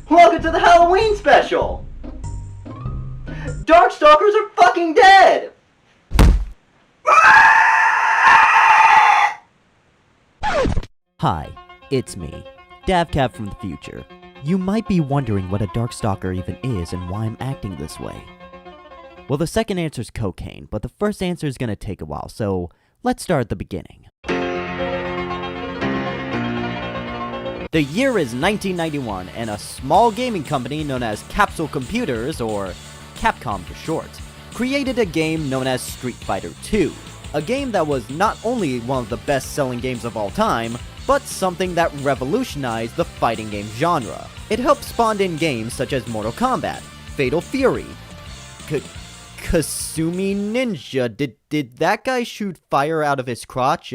Welcome to the Halloween special! Darkstalkers are fucking dead! Hi, it's me, DavKav's from the future. You might be wondering what a Darkstalker even is and why I'm acting this way. Well, the second answer is cocaine, but the first answer is gonna take a while, so let's start at the beginning. The year is 1991, and a small gaming company known as Capsule Computers, or Capcom for short, created a game known as Street Fighter II. A game that was not only one of the best-selling games of all time, but something that revolutionized the fighting game genre. It helped spawn in games such as Mortal Kombat, Fatal Fury, Kasumi Ninja. Did that guy shoot fire out of his crotch?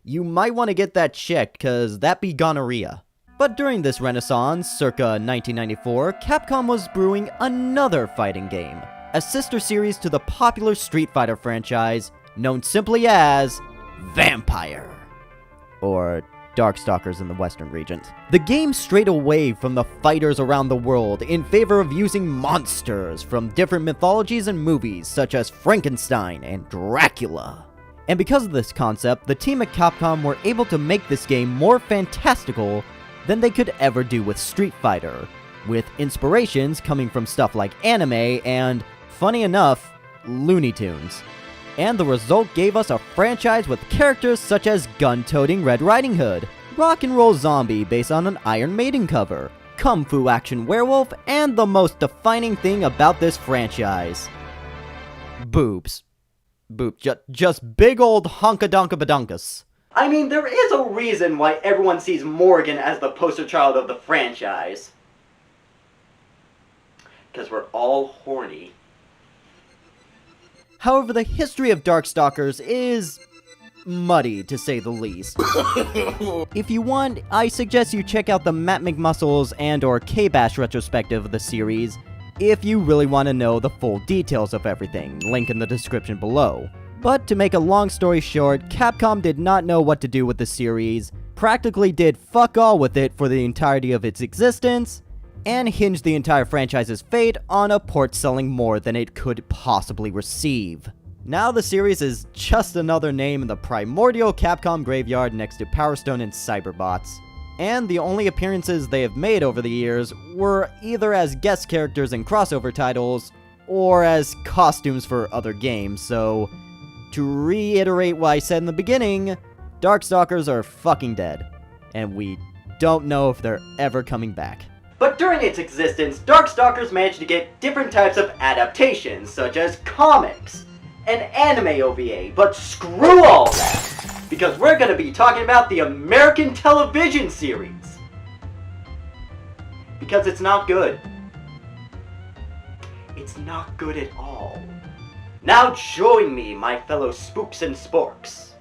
You might want to get that checked, cause that be gonorrhea. But during this renaissance, circa 1994, Capcom was brewing another fighting game, a sister series to the popular Street Fighter franchise, known simply as Vampire, or Darkstalkers in the Western regions. The game strayed away from the fighters around the world in favor of using monsters from different mythologies and movies such as Frankenstein and Dracula. And because of this concept, the team at Capcom were able to make this game more fantastical than they could ever do with Street Fighter, with inspirations coming from stuff like anime and, funny enough, Looney Tunes. And the result gave us a franchise with characters such as gun-toting Red Riding Hood, rock and roll zombie based on an Iron Maiden cover, kung fu action werewolf, and the most defining thing about this franchise: boobs. Just big old honka-donka-badunkas. I mean, there is a reason why everyone sees Morgan as the poster child of the franchise. Because we're all horny. However, the history of Darkstalkers is muddy, to say the least. If you want, I suggest you check out the Matt McMuscles and or KBash retrospective of the series, if you really want to know the full details of everything, link in the description below. But to make a long story short, Capcom did not know what to do with the series, practically did fuck all with it for the entirety of its existence, and hinged the entire franchise's fate on a port selling more than it could possibly receive. Now the series is just another name in the primordial Capcom graveyard next to Power Stone and Cyberbots. And the only appearances they have made over the years were either as guest characters in crossover titles, or as costumes for other games, so to reiterate what I said in the beginning, Darkstalkers are fucking dead, and we don't know if they're ever coming back. But during its existence, Darkstalkers managed to get different types of adaptations, such as comics, and anime OVA, but screw all that! Because we're gonna be talking about the American television series. Because it's not good. It's not good at all. Now join me, my fellow spooks and sporks.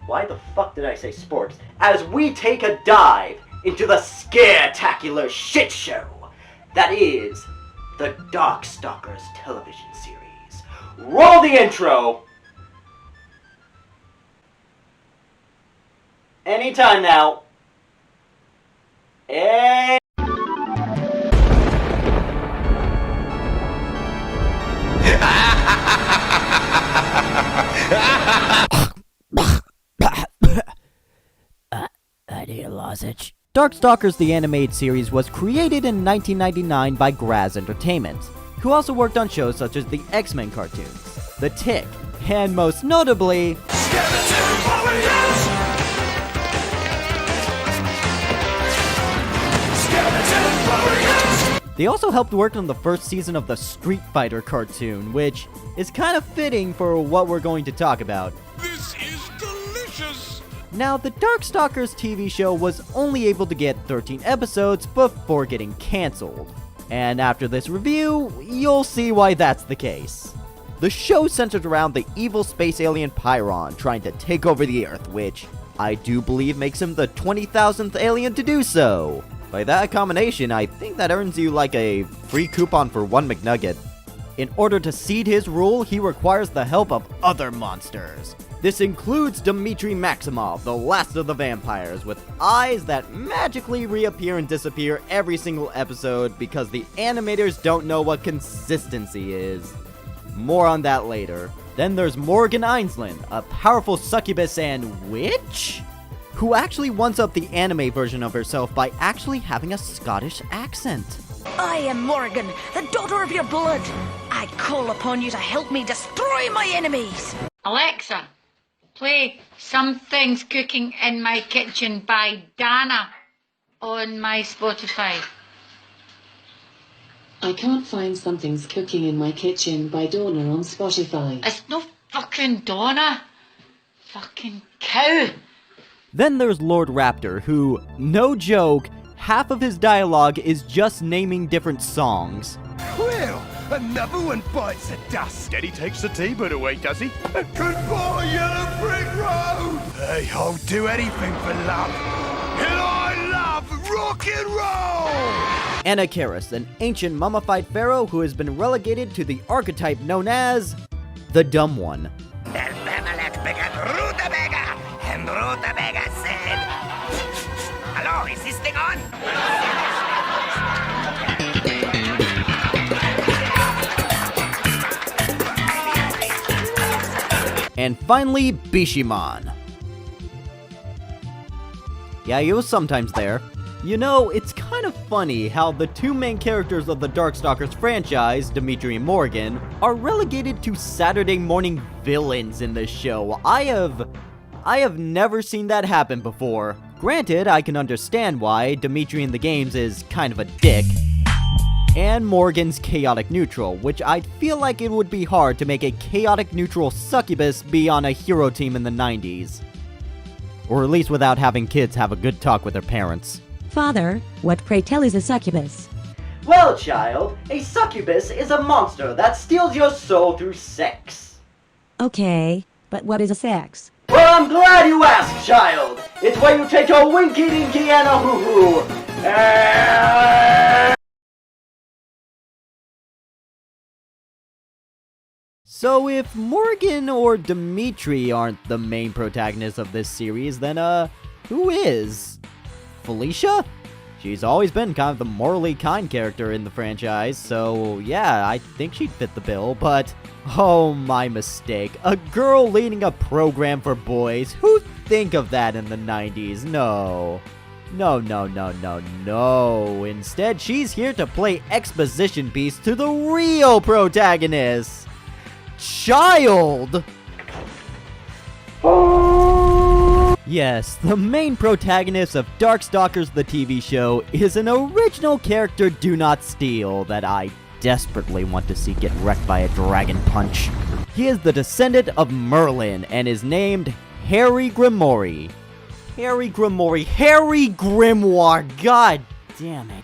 Why the fuck did I say sporks? As we take a dive into the scare-tacular shit show that is the Darkstalkers television series. Roll the intro! Anytime now. And... I need a lozenge. Darkstalkers the animated series was created in 1999 by Graz Entertainment, who also worked on shows such as the X-Men cartoons, The Tick, and most notably... They also helped work on the first season of the Street Fighter cartoon, which is kind of fitting for what we're going to talk about. This is delicious! Now, the Darkstalkers TV show was only able to get 13 episodes before getting cancelled. And after this review, you'll see why that's the case. The show centered around the evil space alien Pyron trying to take over the Earth, which I do believe makes him the 20,000th alien to do so. By that combination, I think that earns you like a free coupon for one McNugget. In order to seed his rule, he requires the help of other monsters. This includes Dmitry Maximov, the last of the vampires, with eyes that magically reappear and disappear every single episode because the animators don't know what consistency is. More on that later. Then there's Morgan Einsland, a powerful succubus and witch? Who actually ones up the anime version of herself by actually having a Scottish accent. I am Morgan, the daughter of your blood. I call upon you to help me destroy my enemies. Alexa, play Something's Cooking in My Kitchen by Dana on my Spotify. I can't find Something's Cooking in My Kitchen by Donna on Spotify. It's no fucking Donna. Fucking cow. Then there's Lord Raptor, who, no joke, half of his dialogue is just naming different songs. Well, another one bites the dust. Daddy takes the T-bird away, does he? Goodbye, yellow brick road. Hey, I'll do anything for love. And I love rock and roll. Anacharis, an ancient mummified pharaoh who has been relegated to the archetype known as the Dumb One. And Rutabaga said, "Hello, is this thing on?" And finally, Bishiman. Yeah, he was sometimes there. You know, it's kind of funny how the two main characters of the Darkstalkers franchise, Dimitri and Morgan, are relegated to Saturday morning villains in this show. I have never seen that happen before. Granted, I can understand why. Dimitri in the games is kind of a dick. And Morgan's chaotic neutral, which I feel like it would be hard to make a chaotic neutral succubus be on a hero team in the 90s. Or at least without having kids have a good talk with their parents. Father, what pray tell is a succubus? Well, child, a succubus is a monster that steals your soul through sex. Okay, but what is a sex? Well, I'm glad you asked, child. It's where you take your winky dinky and a hoo hoo. So if Morgan or Dimitri aren't the main protagonists of this series, then who is? Felicia? She's always been kind of the morally kind character in the franchise, so yeah, I think she'd fit the bill, but oh, my mistake. A girl leading a program for boys? Who'd think of that in the 90s? No. No. Instead, she's here to play exposition piece to the real protagonist. Child! Yes, the main protagonist of Darkstalkers the TV show is an original character do not steal that I desperately want to see get wrecked by a dragon punch. He is the descendant of Merlin and is named Harry Grimoire. Harry Grimoire, god damn it.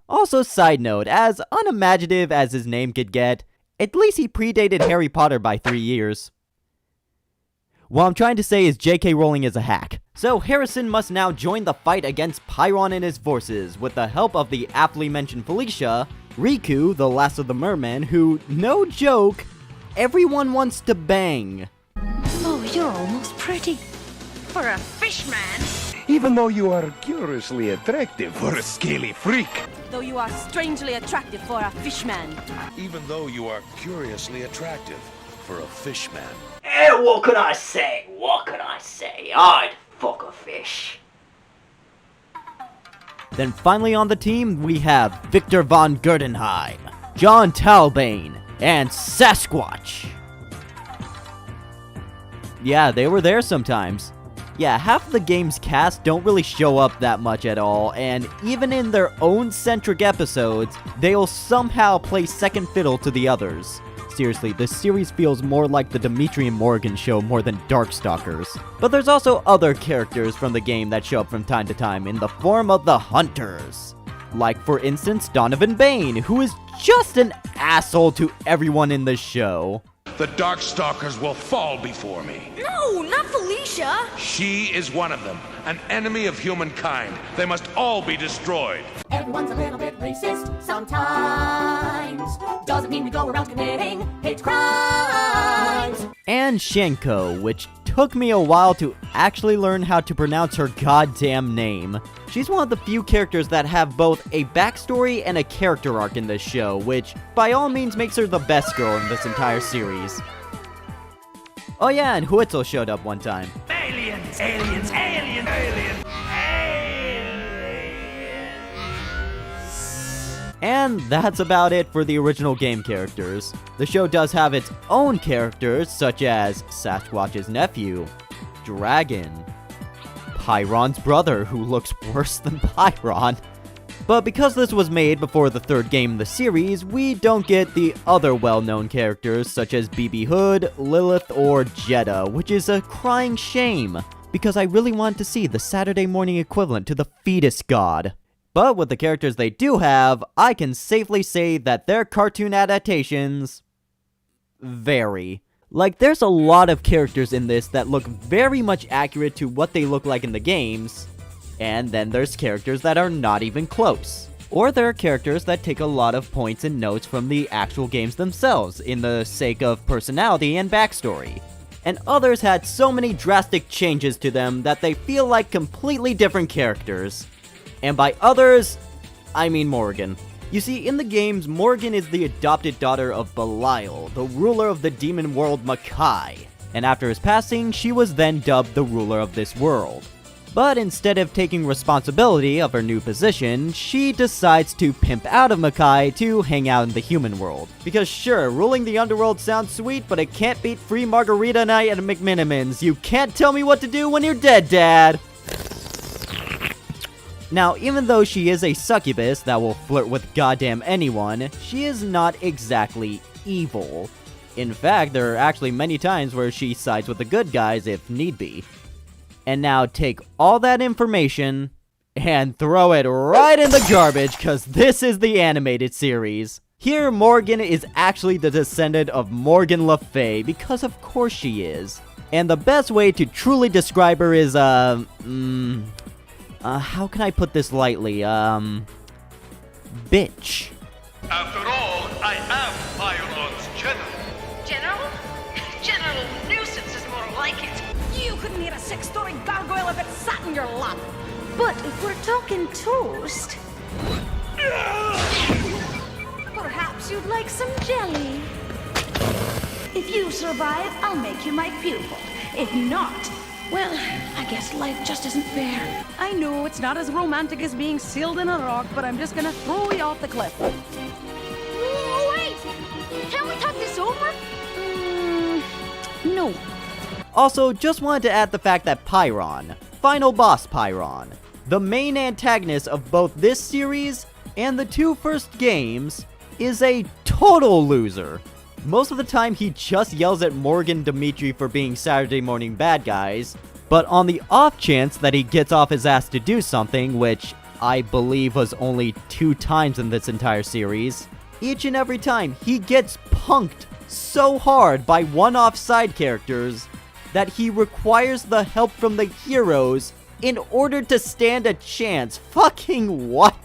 Also, side note, as unimaginative as his name could get, at least he predated Harry Potter by 3 years. What I'm trying to say is J.K. Rowling is a hack. So Harrison must now join the fight against Pyron and his forces with the help of the aptly mentioned Felicia, Riku, the last of the mermen, who, no joke, everyone wants to bang. Oh, you're almost pretty. For a fish man. Even though you are curiously attractive for a scaly freak. Though you are strangely attractive for a fishman. Even though you are curiously attractive for a fishman. What can I say? I'd fuck a fish. Then finally on the team, we have Victor von Gerdenheim, John Talbane, and Sasquatch. Yeah, they were there sometimes. Yeah, half of the game's cast don't really show up that much at all, and even in their own centric episodes, they'll somehow play second fiddle to the others. Seriously, this series feels more like the Dimitri and Morgan show more than Darkstalkers. But there's also other characters from the game that show up from time to time in the form of the Hunters. Like, for instance, Donovan Bain, who is just an asshole to everyone in the show. the Darkstalkers will fall before me. No, not Felicia! She is one of them, an enemy of humankind. They must all be destroyed. Everyone's a little bit racist sometimes. Doesn't mean we go around committing hate crimes. And Shenko, which took me a while to actually learn how to pronounce her goddamn name. She's one of the few characters that have both a backstory and a character arc in this show, which by all means makes her the best girl in this entire series. Oh yeah, and Huitzel showed up one time. Aliens, aliens, aliens, aliens, And that's about it for the original game characters. The show does have its own characters, such as Sasquatch's nephew, Dragon, Pyron's brother, who looks worse than Pyron. But because this was made before the third game in the series, we don't get the other well-known characters such as BB Hood, Lilith, or Jeddah, which is a crying shame, because I really wanted to see the Saturday morning equivalent to the fetus god. But with the characters they do have, I can safely say that their cartoon adaptations vary. Like, there's a lot of characters in this that look very much accurate to what they look like in the games, and then there's characters that are not even close. Or there are characters that take a lot of points and notes from the actual games themselves, in the sake of personality and backstory. And others had so many drastic changes to them that they feel like completely different characters. And by others, I mean Morgan. You see, in the games, Morgan is the adopted daughter of Belial, the ruler of the demon world Makai. And after his passing, she was then dubbed the ruler of this world. But instead of taking responsibility of her new position, she decides to pimp out of Makai to hang out in the human world. Because sure, ruling the underworld sounds sweet, but it can't beat free margarita night at McMinimans. You can't tell me what to do when you're dead, Dad! Now, even though she is a succubus that will flirt with goddamn anyone, she is not exactly evil. In fact, there are actually many times where she sides with the good guys if need be. And now take all that information and throw it right in the garbage, cause this is the animated series. Here, Morgan is actually the descendant of Morgan Le Fay, because of course she is. And the best way to truly describe her is, how can I put this lightly? Bitch. After all, I am Pyron's general. General? General nuisance is more like it. You couldn't eat a 6-story gargoyle if it sat in your lap. But if we're talking toast, perhaps you'd like some jelly. If you survive, I'll make you my pupil. If not, well, I guess life just isn't fair. I know it's not as romantic as being sealed in a rock, but I'm just gonna throw you off the cliff. Whoa, wait! Can we talk this over? No. Also, just wanted to add the fact that Pyron, Final Boss Pyron, the main antagonist of both this series and the 2 first games, is a total loser. Most of the time he just yells at Morgan Dimitri for being Saturday morning bad guys, but on the off chance that he gets off his ass to do something, which I believe was only 2 times in this entire series, each and every time he gets punked so hard by one-off side characters that he requires the help from the heroes in order to stand a chance. Fucking what?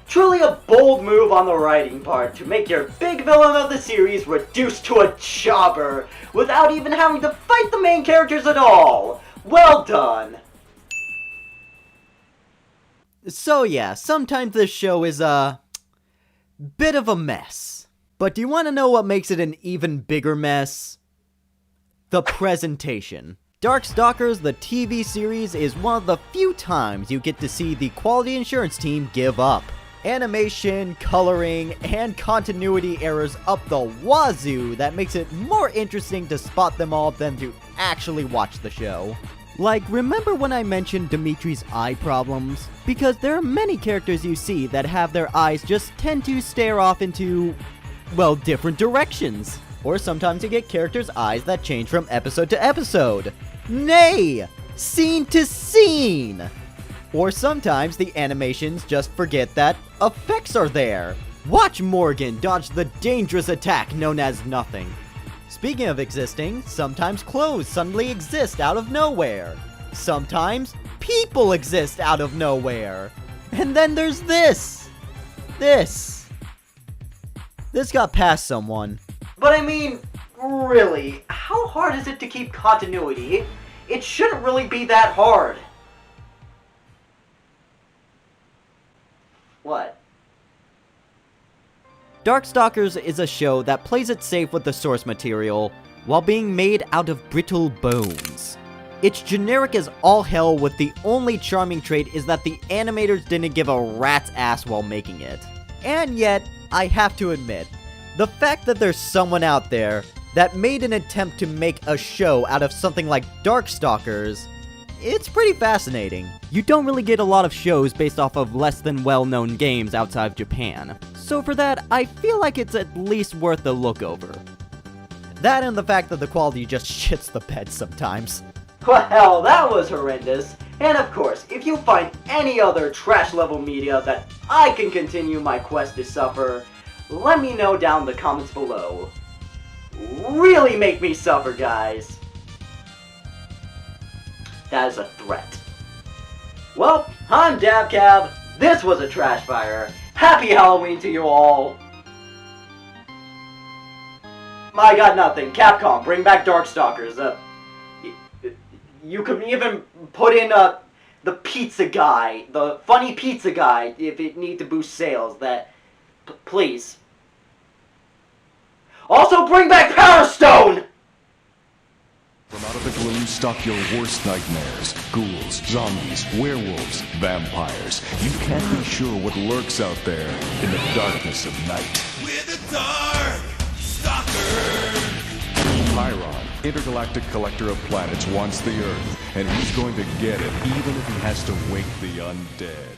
Truly a bold move on the writing part to make your big villain of the series reduced to a jobber without even having to fight the main characters at all. Well done. So yeah, sometimes this show is a bit of a mess. But do you want to know what makes it an even bigger mess? The presentation. Darkstalkers, the TV series, is one of the few times you get to see the quality assurance team give up. Animation, coloring, and continuity errors up the wazoo that makes it more interesting to spot them all than to actually watch the show. Like, remember when I mentioned Dimitri's eye problems? Because there are many characters you see that have their eyes just tend to stare off into, well, different directions. Or sometimes you get characters' eyes that change from episode to episode. Nay! Scene to scene! Or sometimes the animations just forget that effects are there. Watch Morgan dodge the dangerous attack known as nothing. Speaking of existing, sometimes clothes suddenly exist out of nowhere. Sometimes people exist out of nowhere. And then there's this. This got past someone. But I mean, really, how hard is it to keep continuity? It shouldn't really be that hard. What? Darkstalkers is a show that plays it safe with the source material while being made out of brittle bones. It's generic as all hell, with the only charming trait is that the animators didn't give a rat's ass while making it. And yet, I have to admit, the fact that there's someone out there that made an attempt to make a show out of something like Darkstalkers, it's pretty fascinating. You don't really get a lot of shows based off of less than well-known games outside of Japan. So for that, I feel like it's at least worth a look over. That and the fact that the quality just shits the bed sometimes. Well, that was horrendous. And of course, if you find any other trash level media that I can continue my quest to suffer, let me know down in the comments below. Really make me suffer, guys. That is a threat. Well, I'm DavKav. This was a Trashfire. Happy Halloween to you all. I got nothing. Capcom, bring back Darkstalkers. You could even put in the pizza guy, the funny pizza guy, if it needs to boost sales. Please. Also, bring back Power Stone. From out of the gloom stalk your worst nightmares. Ghouls, zombies, werewolves, vampires. You can't be sure what lurks out there in the darkness of night. We're the Darkstalkers! Chiron, intergalactic collector of planets, wants the Earth, and he's going to get it, even if he has to wake the undead.